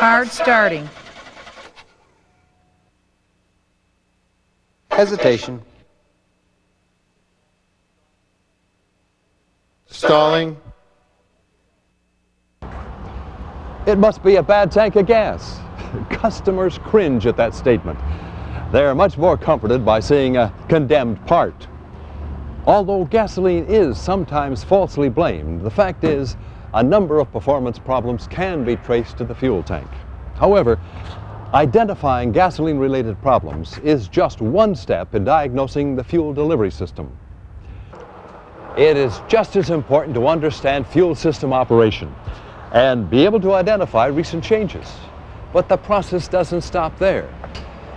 Hard starting. Hesitation. Stalling. It must be a bad tank of gas. Customers cringe at that statement. They're much more comforted by seeing a condemned part. Although gasoline is sometimes falsely blamed, the fact is a number of performance problems can be traced to the fuel tank. However, identifying gasoline-related problems is just one step in diagnosing the fuel delivery system. It is just as important to understand fuel system operation and be able to identify recent changes. But the process doesn't stop there.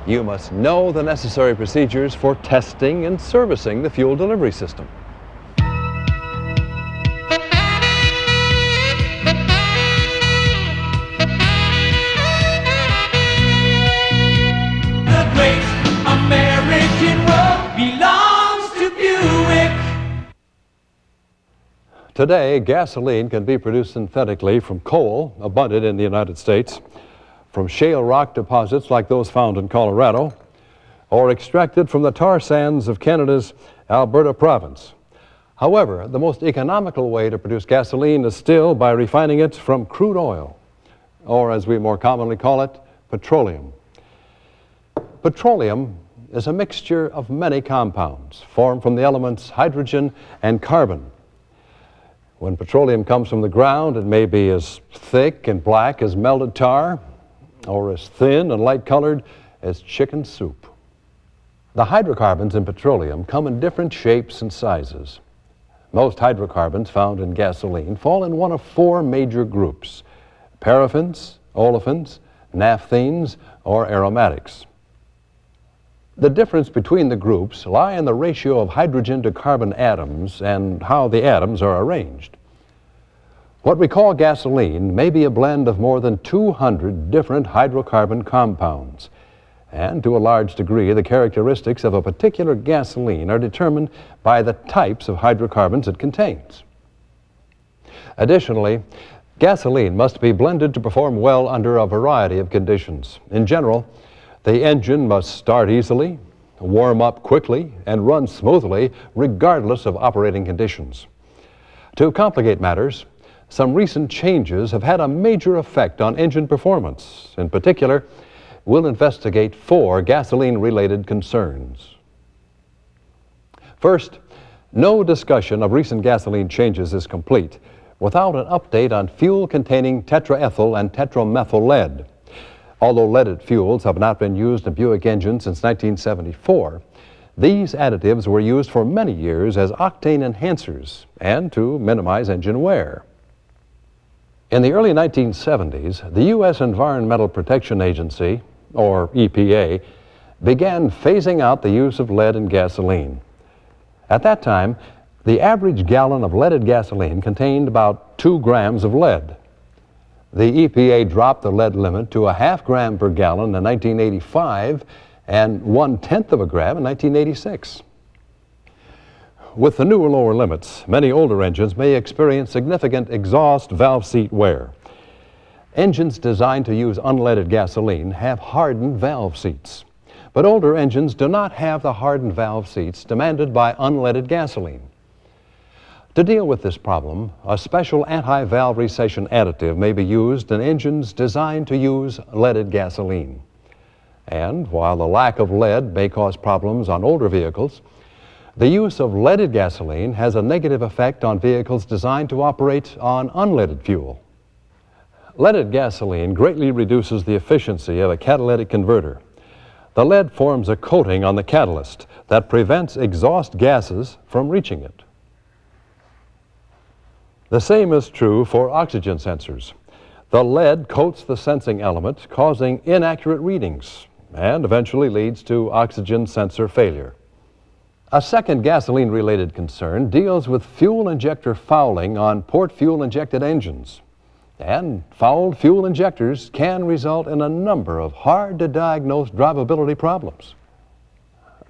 You must know the necessary procedures for testing and servicing the fuel delivery system. The great American road belongs to Buick. Today, gasoline can be produced synthetically from coal, abundant in the United States, from shale rock deposits like those found in Colorado, or extracted from the tar sands of Canada's Alberta province. However, the most economical way to produce gasoline is still by refining it from crude oil, or as we more commonly call it, petroleum. Petroleum is a mixture of many compounds formed from the elements hydrogen and carbon. When petroleum comes from the ground, it may be as thick and black as melted tar, or as thin and light-colored as chicken soup. The hydrocarbons in petroleum come in different shapes and sizes. Most hydrocarbons found in gasoline fall in one of four major groups: paraffins, olefins, naphthenes, or aromatics. The difference between the groups lie in the ratio of hydrogen to carbon atoms and how the atoms are arranged. What we call gasoline may be a blend of more than 200 different hydrocarbon compounds, and to a large degree the characteristics of a particular gasoline are determined by the types of hydrocarbons it contains. Additionally, gasoline must be blended to perform well under a variety of conditions. In general, the engine must start easily, warm up quickly, and run smoothly regardless of operating conditions. To complicate matters, some recent changes have had a major effect on engine performance. In particular, we'll investigate four gasoline-related concerns. First, no discussion of recent gasoline changes is complete without an update on fuel containing tetraethyl and tetramethyl lead. Although leaded fuels have not been used in Buick engines since 1974, these additives were used for many years as octane enhancers and to minimize engine wear. In the early 1970s, the U.S. Environmental Protection Agency, or EPA, began phasing out the use of lead in gasoline. At that time, the average gallon of leaded gasoline contained about 2 grams of lead. The EPA dropped the lead limit to a ½ gram per gallon in 1985 and 1/10 of a gram in 1986. With the newer lower limits, many older engines may experience significant exhaust valve seat wear. Engines designed to use unleaded gasoline have hardened valve seats, but older engines do not have the hardened valve seats demanded by unleaded gasoline. To deal with this problem, a special anti-valve recession additive may be used in engines designed to use leaded gasoline. And while the lack of lead may cause problems on older vehicles, the use of leaded gasoline has a negative effect on vehicles designed to operate on unleaded fuel. Leaded gasoline greatly reduces the efficiency of a catalytic converter. The lead forms a coating on the catalyst that prevents exhaust gases from reaching it. The same is true for oxygen sensors. The lead coats the sensing element, causing inaccurate readings, and eventually leads to oxygen sensor failure. A second gasoline-related concern deals with fuel injector fouling on port fuel-injected engines. And fouled fuel injectors can result in a number of hard-to-diagnose drivability problems.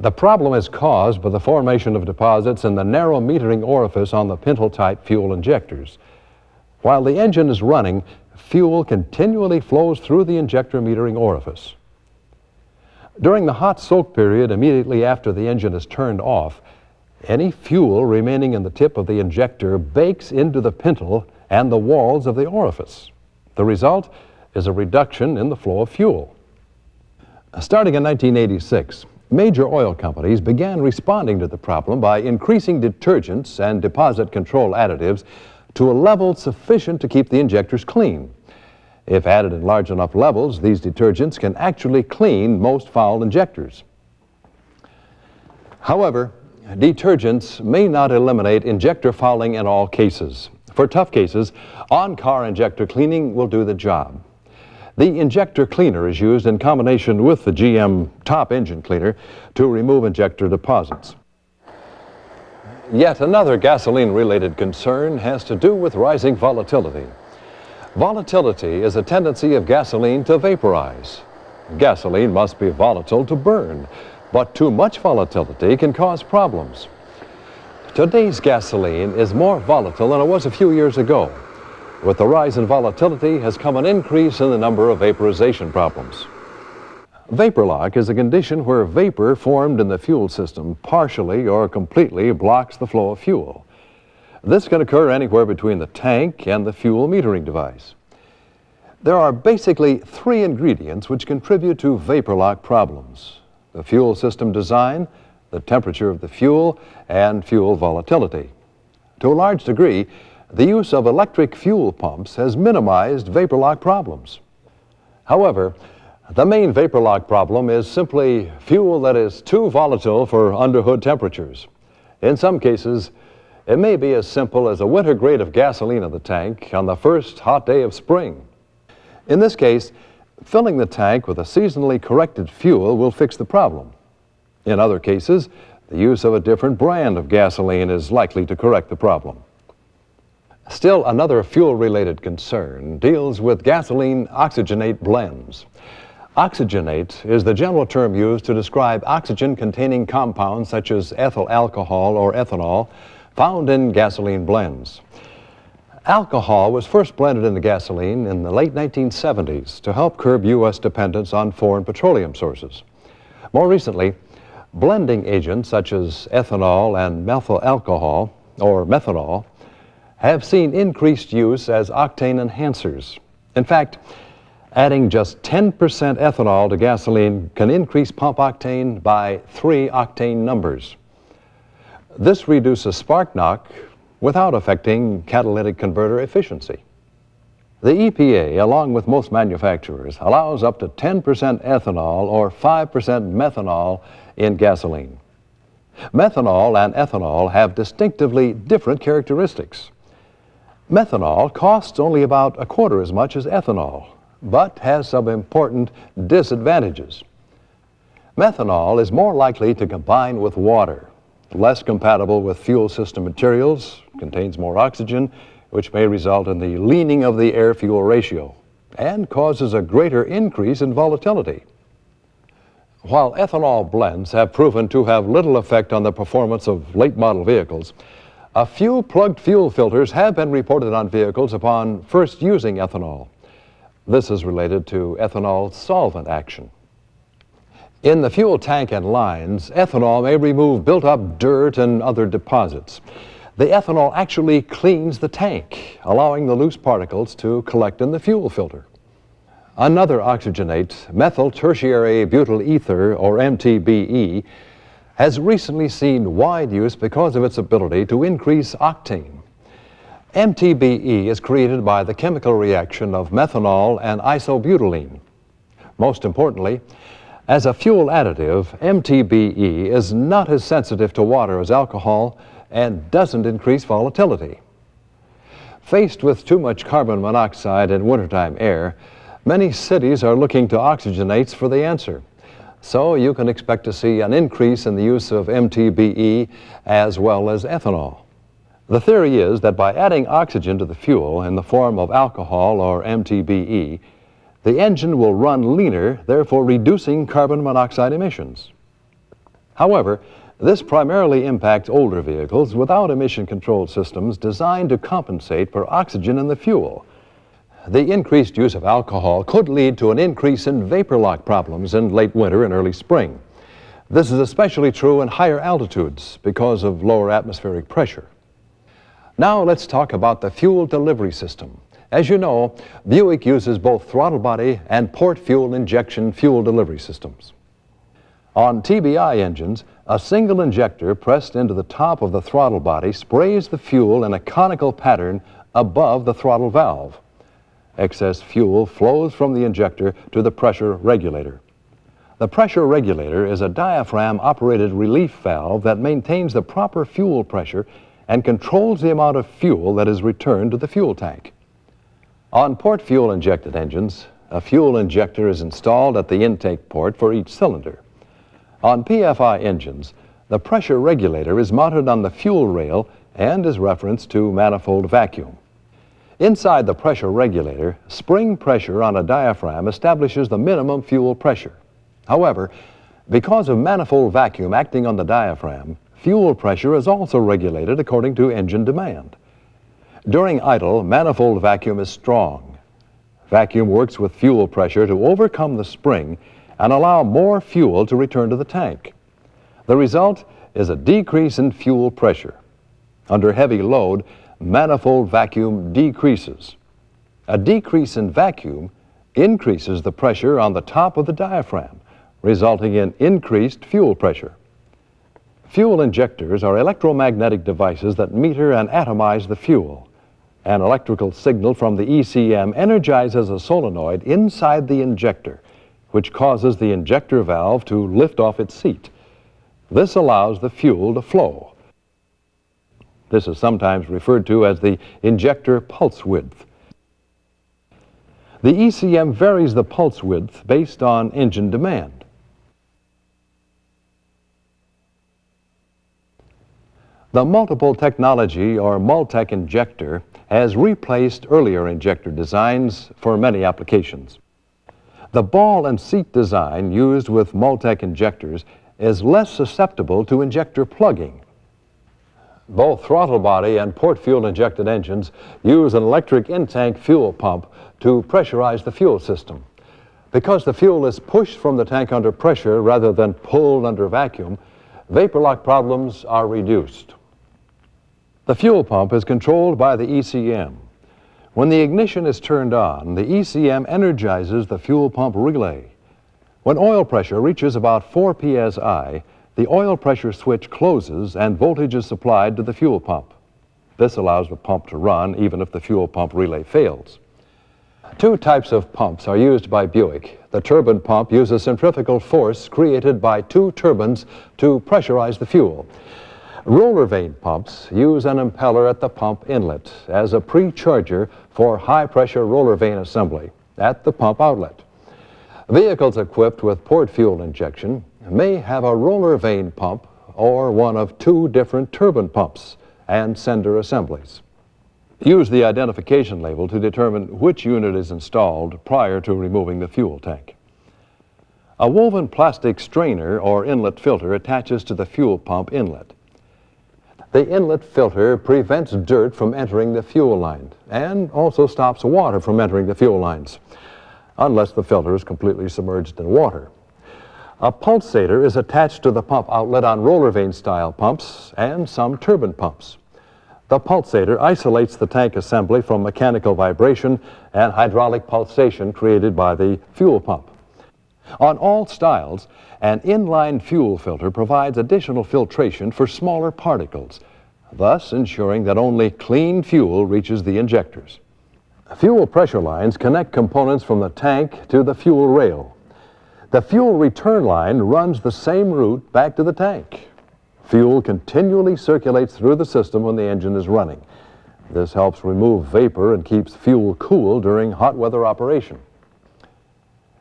The problem is caused by the formation of deposits in the narrow metering orifice on the pintle-type fuel injectors. While the engine is running, fuel continually flows through the injector metering orifice. During the hot soak period immediately after the engine is turned off, any fuel remaining in the tip of the injector bakes into the pintle and the walls of the orifice. The result is a reduction in the flow of fuel. Starting in 1986, major oil companies began responding to the problem by increasing detergents and deposit control additives to a level sufficient to keep the injectors clean. If added in large enough levels, these detergents can actually clean most fouled injectors. However, detergents may not eliminate injector fouling in all cases. For tough cases, on-car injector cleaning will do the job. The injector cleaner is used in combination with the GM top engine cleaner to remove injector deposits. Yet another gasoline-related concern has to do with rising volatility. Volatility is a tendency of gasoline to vaporize. Gasoline must be volatile to burn, but too much volatility can cause problems. Today's gasoline is more volatile than it was a few years ago. With the rise in volatility has come an increase in the number of vaporization problems. Vapor lock is a condition where vapor formed in the fuel system partially or completely blocks the flow of fuel. This can occur anywhere between the tank and the fuel metering device. There are basically three ingredients which contribute to vapor lock problems: the fuel system design, the temperature of the fuel, and fuel volatility. To a large degree, the use of electric fuel pumps has minimized vapor lock problems. However, the main vapor lock problem is simply fuel that is too volatile for underhood temperatures. In some cases, it may be as simple as a winter grade of gasoline in the tank on the first hot day of spring. In this case, filling the tank with a seasonally corrected fuel will fix the problem. In other cases, the use of a different brand of gasoline is likely to correct the problem. Still, another fuel-related concern deals with gasoline oxygenate blends. Oxygenate is the general term used to describe oxygen-containing compounds such as ethyl alcohol or ethanol found in gasoline blends. Alcohol was first blended into gasoline in the late 1970s to help curb U.S. dependence on foreign petroleum sources. More recently, blending agents such as ethanol and methyl alcohol or methanol have seen increased use as octane enhancers. In fact, adding just 10% ethanol to gasoline can increase pump octane by 3 octane numbers. This reduces spark knock without affecting catalytic converter efficiency. The EPA, along with most manufacturers, allows up to 10% ethanol or 5% methanol in gasoline. Methanol and ethanol have distinctively different characteristics. Methanol costs only about a quarter as much as ethanol, but has some important disadvantages. Methanol is more likely to combine with water, less compatible with fuel system materials, contains more oxygen, which may result in the leaning of the air-fuel ratio, and causes a greater increase in volatility. While ethanol blends have proven to have little effect on the performance of late-model vehicles, a few plugged fuel filters have been reported on vehicles upon first using ethanol. This is related to ethanol solvent action. In the fuel tank and lines, ethanol may remove built-up dirt and other deposits. The ethanol actually cleans the tank, allowing the loose particles to collect in the fuel filter. Another oxygenate, methyl tertiary butyl ether, or MTBE, has recently seen wide use because of its ability to increase octane. MTBE is created by the chemical reaction of methanol and isobutylene. Most importantly, as a fuel additive, MTBE is not as sensitive to water as alcohol and doesn't increase volatility. Faced with too much carbon monoxide in wintertime air, many cities are looking to oxygenates for the answer. So you can expect to see an increase in the use of MTBE as well as ethanol. The theory is that by adding oxygen to the fuel in the form of alcohol or MTBE, the engine will run leaner, therefore reducing carbon monoxide emissions. However, this primarily impacts older vehicles without emission control systems designed to compensate for oxygen in the fuel. the increased use of alcohol could lead to an increase in vapor lock problems in late winter and early spring. This is especially true in higher altitudes because of lower atmospheric pressure. Now let's talk about the fuel delivery system. As you know, Buick uses both throttle body and port fuel injection fuel delivery systems. On TBI engines, a single injector pressed into the top of the throttle body sprays the fuel in a conical pattern above the throttle valve. Excess fuel flows from the injector to the pressure regulator. The pressure regulator is a diaphragm-operated relief valve that maintains the proper fuel pressure and controls the amount of fuel that is returned to the fuel tank. On port fuel injected engines, a fuel injector is installed at the intake port for each cylinder. On PFI engines, the pressure regulator is mounted on the fuel rail and is referenced to manifold vacuum. Inside the pressure regulator, spring pressure on a diaphragm establishes the minimum fuel pressure. However, because of manifold vacuum acting on the diaphragm, fuel pressure is also regulated according to engine demand. During idle, manifold vacuum is strong. Vacuum works with fuel pressure to overcome the spring and allow more fuel to return to the tank. The result is a decrease in fuel pressure. Under heavy load, manifold vacuum decreases. A decrease in vacuum increases the pressure on the top of the diaphragm, resulting in increased fuel pressure. Fuel injectors are electromagnetic devices that meter and atomize the fuel. An electrical signal from the ECM energizes a solenoid inside the injector, which causes the injector valve to lift off its seat. This allows the fuel to flow. This is sometimes referred to as the injector pulse width. The ECM varies the pulse width based on engine demand. The multiple technology or Multec injector has replaced earlier injector designs for many applications. The ball and seat design used with Multec injectors is less susceptible to injector plugging. Both throttle body and port fuel injected engines use an electric in-tank fuel pump to pressurize the fuel system. Because the fuel is pushed from the tank under pressure rather than pulled under vacuum, vapor lock problems are reduced. The fuel pump is controlled by the ECM. When the ignition is turned on, the ECM energizes the fuel pump relay. When oil pressure reaches about 4 psi, the oil pressure switch closes and voltage is supplied to the fuel pump. This allows the pump to run even if the fuel pump relay fails. Two types of pumps are used by Buick. The turbine pump uses centrifugal force created by two turbines to pressurize the fuel. Roller vane pumps use an impeller at the pump inlet as a pre-charger for high-pressure roller vane assembly at the pump outlet. Vehicles equipped with port fuel injection may have a roller vane pump or one of two different turbine pumps and sender assemblies. Use the identification label to determine which unit is installed prior to removing the fuel tank. A woven plastic strainer or inlet filter attaches to the fuel pump inlet. The inlet filter prevents dirt from entering the fuel line and also stops water from entering the fuel lines, unless the filter is completely submerged in water. A pulsator is attached to the pump outlet on roller vane style pumps and some turbine pumps. The pulsator isolates the tank assembly from mechanical vibration and hydraulic pulsation created by the fuel pump. On all styles, an inline fuel filter provides additional filtration for smaller particles, thus ensuring that only clean fuel reaches the injectors. Fuel pressure lines connect components from the tank to the fuel rail. The fuel return line runs the same route back to the tank. Fuel continually circulates through the system when the engine is running. This helps remove vapor and keeps fuel cool during hot weather operation.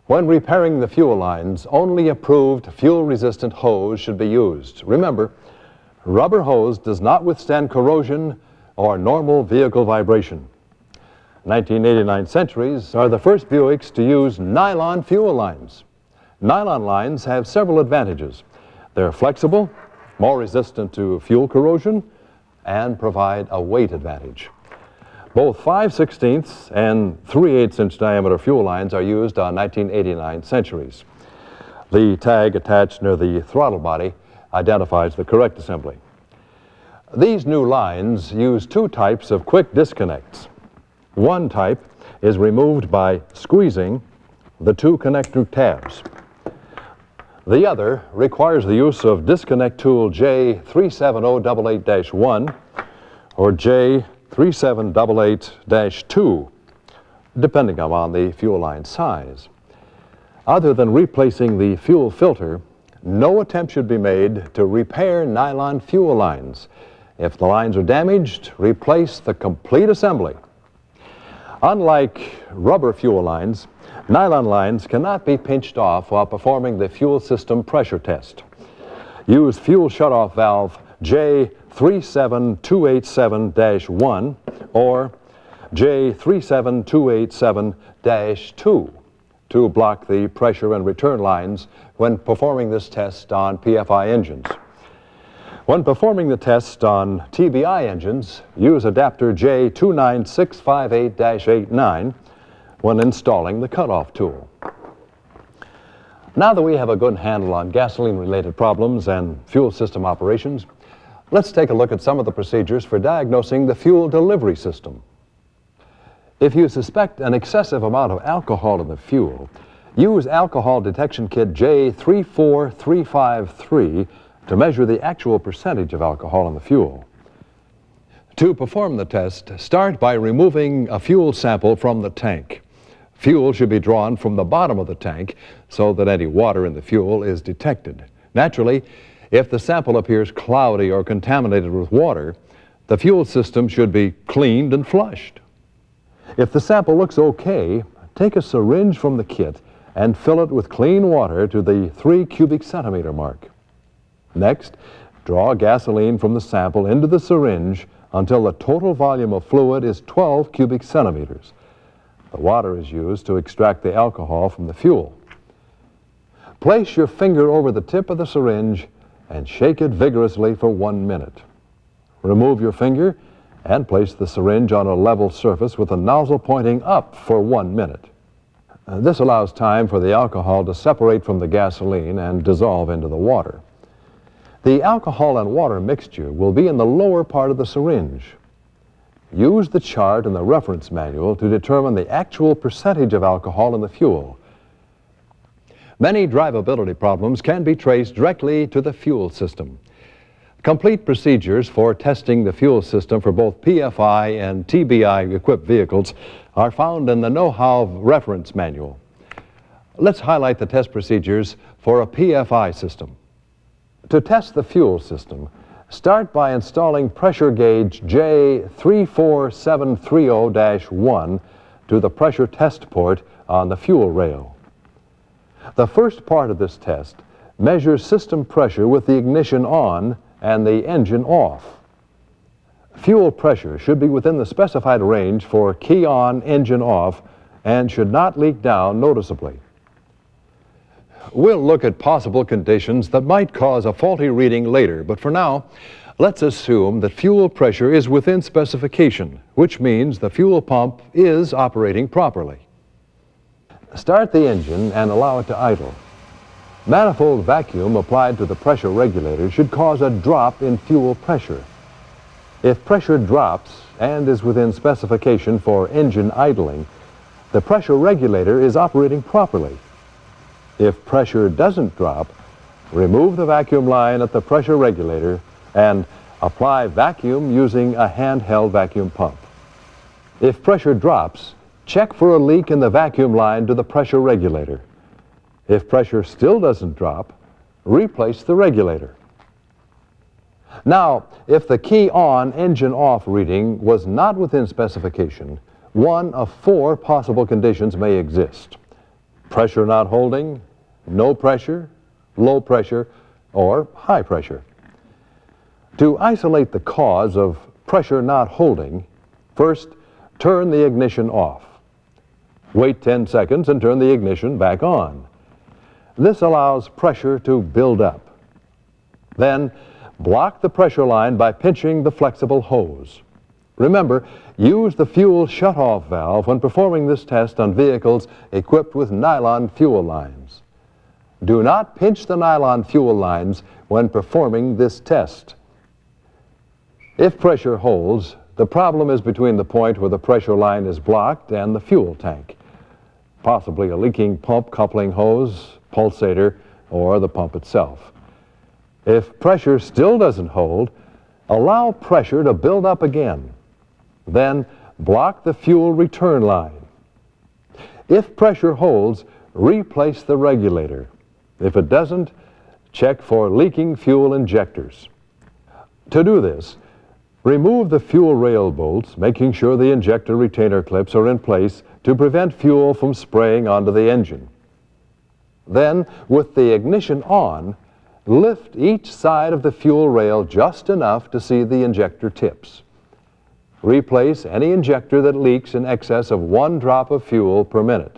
When repairing the fuel lines, only approved fuel-resistant hose should be used. Remember, rubber hose does not withstand corrosion or normal vehicle vibration. 1989 Centuries are the first Buicks to use nylon fuel lines. Nylon lines have several advantages. They're flexible, more resistant to fuel corrosion, and provide a weight advantage. Both 5/16 and 3/8 inch diameter fuel lines are used on 1989 Centuries. The tag attached near the throttle body identifies the correct assembly. These new lines use two types of quick disconnects. One type is removed by squeezing the two connector tabs. The other requires the use of disconnect tool J37088-1 or J3788-2, depending upon the fuel line size. Other than replacing the fuel filter, no attempt should be made to repair nylon fuel lines. If the lines are damaged, replace the complete assembly. Unlike rubber fuel lines, nylon lines cannot be pinched off while performing the fuel system pressure test. Use fuel shutoff valve J37287-1 or J37287-2 to block the pressure and return lines when performing this test on PFI engines. When performing the test on TBI engines, use adapter J29658-89 when installing the cutoff tool. Now that we have a good handle on gasoline-related problems and fuel system operations, let's take a look at some of the procedures for diagnosing the fuel delivery system. If you suspect an excessive amount of alcohol in the fuel, use alcohol detection kit J34353 to measure the actual percentage of alcohol in the fuel. To perform the test, start by removing a fuel sample from the tank. Fuel should be drawn from the bottom of the tank so that any water in the fuel is detected. Naturally, if the sample appears cloudy or contaminated with water, the fuel system should be cleaned and flushed. If the sample looks okay, take a syringe from the kit and fill it with clean water to the 3 cubic centimeter mark. Next, draw gasoline from the sample into the syringe until the total volume of fluid is 12 cubic centimeters. The water is used to extract the alcohol from the fuel. Place your finger over the tip of the syringe and shake it vigorously for 1 minute. Remove your finger and place the syringe on a level surface with the nozzle pointing up for 1 minute. This allows time for the alcohol to separate from the gasoline and dissolve into the water. The alcohol and water mixture will be in the lower part of the syringe. Use the chart in the reference manual to determine the actual percentage of alcohol in the fuel. Many drivability problems can be traced directly to the fuel system. Complete procedures for testing the fuel system for both PFI and TBI equipped vehicles are found in the Know-How reference manual. Let's highlight the test procedures for a PFI system. To test the fuel system, start by installing pressure gauge J34730-1 to the pressure test port on the fuel rail. The first part of this test measures system pressure with the ignition on and the engine off. Fuel pressure should be within the specified range for key on, engine off, and should not leak down noticeably. We'll look at possible conditions that might cause a faulty reading later, but for now, let's assume that fuel pressure is within specification, which means the fuel pump is operating properly. Start the engine and allow it to idle. Manifold vacuum applied to the pressure regulator should cause a drop in fuel pressure. If pressure drops and is within specification for engine idling, the pressure regulator is operating properly. If pressure doesn't drop, remove the vacuum line at the pressure regulator and apply vacuum using a handheld vacuum pump. If pressure drops, check for a leak in the vacuum line to the pressure regulator. If pressure still doesn't drop, replace the regulator. Now, if the key on, engine off reading was not within specification, one of 4 possible conditions may exist. Pressure not holding, no pressure, low pressure, or high pressure. To isolate the cause of pressure not holding, first turn the ignition off. Wait 10 seconds and turn the ignition back on. This allows pressure to build up. Then block the pressure line by pinching the flexible hose. Remember, use the fuel shutoff valve when performing this test on vehicles equipped with nylon fuel lines. Do not pinch the nylon fuel lines when performing this test. If pressure holds, the problem is between the point where the pressure line is blocked and the fuel tank, possibly a leaking pump coupling hose, pulsator, or the pump itself. If pressure still doesn't hold, allow pressure to build up again. Then block the fuel return line. If pressure holds, replace the regulator. If it doesn't, check for leaking fuel injectors. To do this, remove the fuel rail bolts, making sure the injector retainer clips are in place to prevent fuel from spraying onto the engine. Then, with the ignition on, lift each side of the fuel rail just enough to see the injector tips. Replace any injector that leaks in excess of 1 drop of fuel per minute.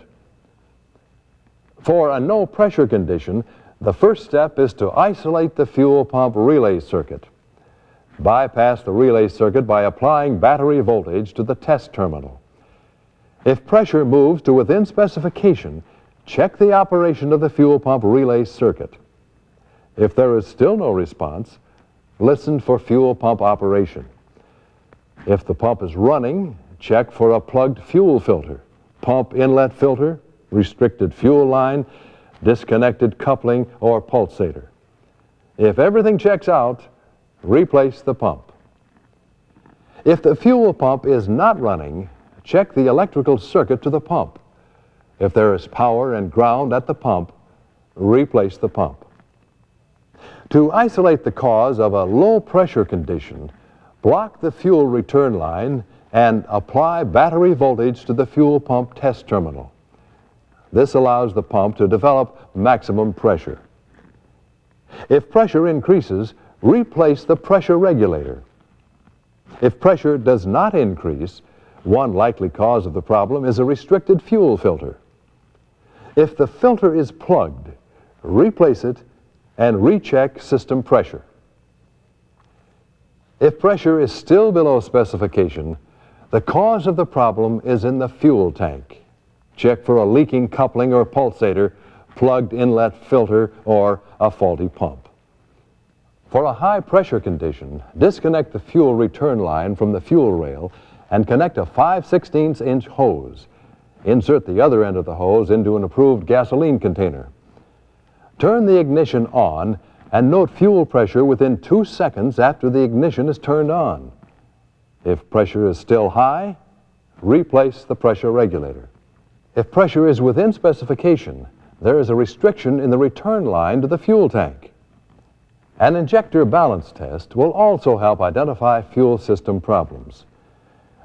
For a no pressure condition, the first step is to isolate the fuel pump relay circuit. Bypass the relay circuit by applying battery voltage to the test terminal. If pressure moves to within specification, check the operation of the fuel pump relay circuit. If there is still no response, listen for fuel pump operation. If the pump is running, check for a plugged fuel filter, pump inlet filter, restricted fuel line, disconnected coupling, or pulsator. If everything checks out, replace the pump. If the fuel pump is not running, check the electrical circuit to the pump. If there is power and ground at the pump, replace the pump. To isolate the cause of a low pressure condition, block the fuel return line and apply battery voltage to the fuel pump test terminal. This allows the pump to develop maximum pressure. If pressure increases, replace the pressure regulator. If pressure does not increase, one likely cause of the problem is a restricted fuel filter. If the filter is plugged, replace it and recheck system pressure. If pressure is still below specification, the cause of the problem is in the fuel tank. Check for a leaking coupling or pulsator, plugged inlet filter, or a faulty pump. For a high pressure condition, disconnect the fuel return line from the fuel rail and connect a 5/16" hose. Insert the other end of the hose into an approved gasoline container. Turn the ignition on and note fuel pressure within 2 seconds after the ignition is turned on. If pressure is still high, replace the pressure regulator. If pressure is within specification, there is a restriction in the return line to the fuel tank. An injector balance test will also help identify fuel system problems.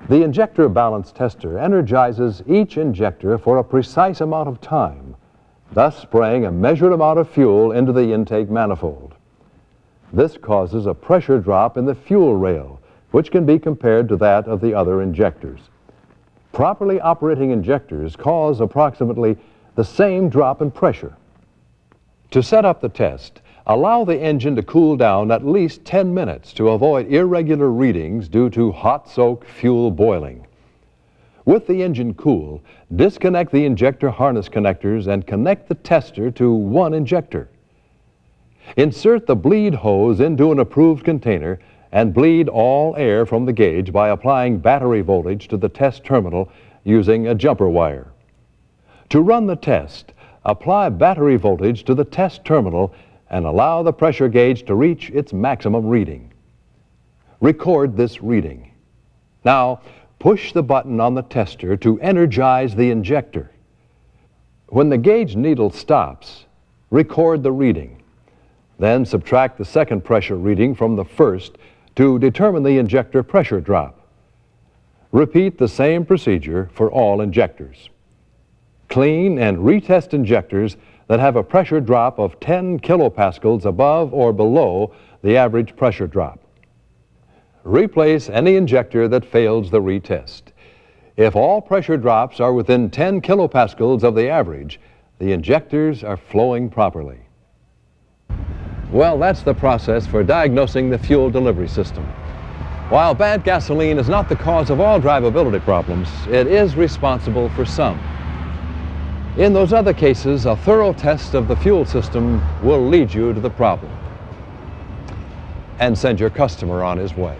The injector balance tester energizes each injector for a precise amount of time, thus spraying a measured amount of fuel into the intake manifold. This causes a pressure drop in the fuel rail, which can be compared to that of the other injectors. Properly operating injectors cause approximately the same drop in pressure. To set up the test, allow the engine to cool down at least 10 minutes to avoid irregular readings due to hot soak fuel boiling. With the engine cool, disconnect the injector harness connectors and connect the tester to one injector. Insert the bleed hose into an approved container and bleed all air from the gauge by applying battery voltage to the test terminal using a jumper wire. To run the test, apply battery voltage to the test terminal and allow the pressure gauge to reach its maximum reading. Record this reading. Now, push the button on the tester to energize the injector. When the gauge needle stops, record the reading. Then subtract the second pressure reading from the first to determine the injector pressure drop. Repeat the same procedure for all injectors. Clean and retest injectors that have a pressure drop of 10 kilopascals above or below the average pressure drop. Replace any injector that fails the retest. If all pressure drops are within 10 kilopascals of the average, the injectors are flowing properly. Well, that's the process for diagnosing the fuel delivery system. While bad gasoline is not the cause of all drivability problems, it is responsible for some. In those other cases, a thorough test of the fuel system will lead you to the problem and send your customer on his way.